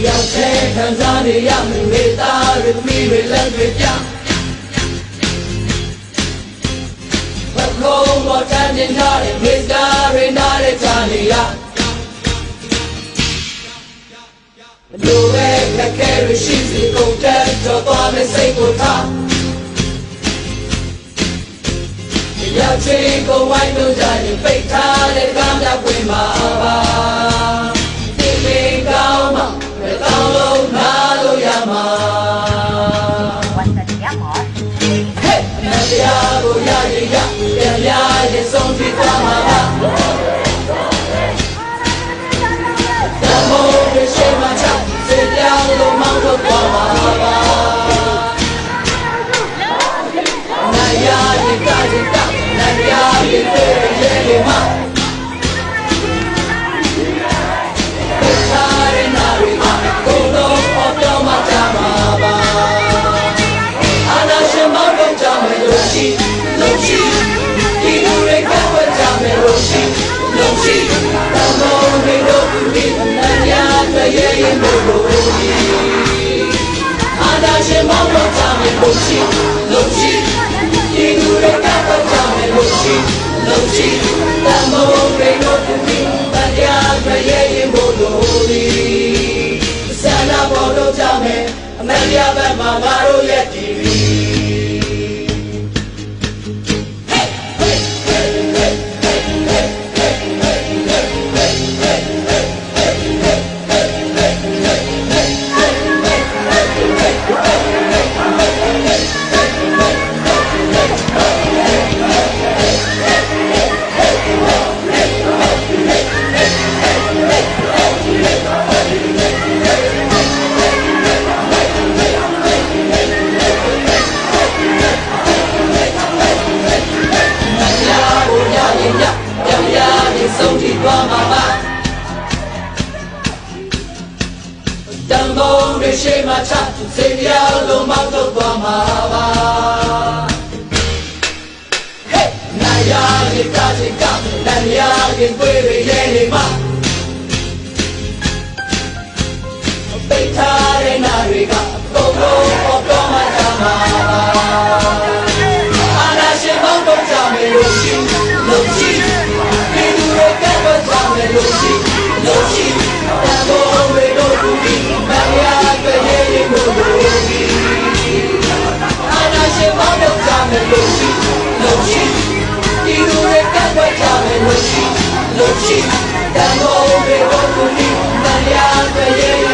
ရောက်တဲ့ခံစားနေရမင်းမေတ္တာတွေသမီးတွေလက်တွေပြဘကုံးပေါ်တန်းတင်ထားတဲ့မေတ္တာတွေနားတဲ့ချာနေရဘလို့ပဲခက်ခဲရရှိစီကုန်တဲ့တော့သွားမယ်စိတ်ကိုထားရောက်ချင်ကိုဝိုင်းလို့ကြရင်ပိတ်ထားတဲ့ကားများဝင်မှာပါဒီမေကောင်းမှမကောင်းလို့နားလို့ရမှာวันนี้อยากหมดဟဲ့မတရားကိုရရင်ရပြန်ရရင်ဆုံးဖြတ်သွားမှာပါတမိုးရရှိမှချစေပြောင်းလို့မောင်းလို့သွားမှာပါနိုင်ရရင်ကရင်ကနိုင်ရရင်တွေ့ရင်လေမှာလုံရှိဒီလူတွေကဝတ်ကြမယ်လို့ရှိလုံရှိတမောတွေတို့ဒီနတ်ရတဲ့ရဲ့မို့လို့အာနာရှင်မောင်းလို့ကြမယ်လို့ရှိလုံရှိဒီလူတွေကဝတ်ကြမယ်လို့ရှိလုံရှိတမောတွေတို့ဒီနတ်ရတဲ့ရဲ့မို့လို့ဆန္ဒပေါ်လို့ကြမယ်အမေရဘက်မှာငါတို့ရဲ့ဒီဆုံးထိသွားမှာပါတန်ဖိုးတွေရှိမှချစေပြောင်းလို့မောက်တော့သွားမှာပါဟဲ့နိုင်ရရင်ကချင်ကနိုင်ရရင်တွေးရရဲ့နေမှာပိတ်ထားတဲ့နာတွေကအကုန်လုံးပေါ်တော့မှကြမှာပါအာနာရှင်မောင်းတော့ကြမယ်လို့ရှိလို့ရှိလုံရှိလုံရှိတမောတွေတို့ဒီမရတဲ့ရဲ့မို့လို့အာနာရှင်မောင်းတော့ကြမယ်လို့ရှိလုံရှိဒီလူတွေကဝတ်ကြမယ်လို့ရှိလုံရှိတမောတွေတို့ဒီမရတဲ့ရဲ့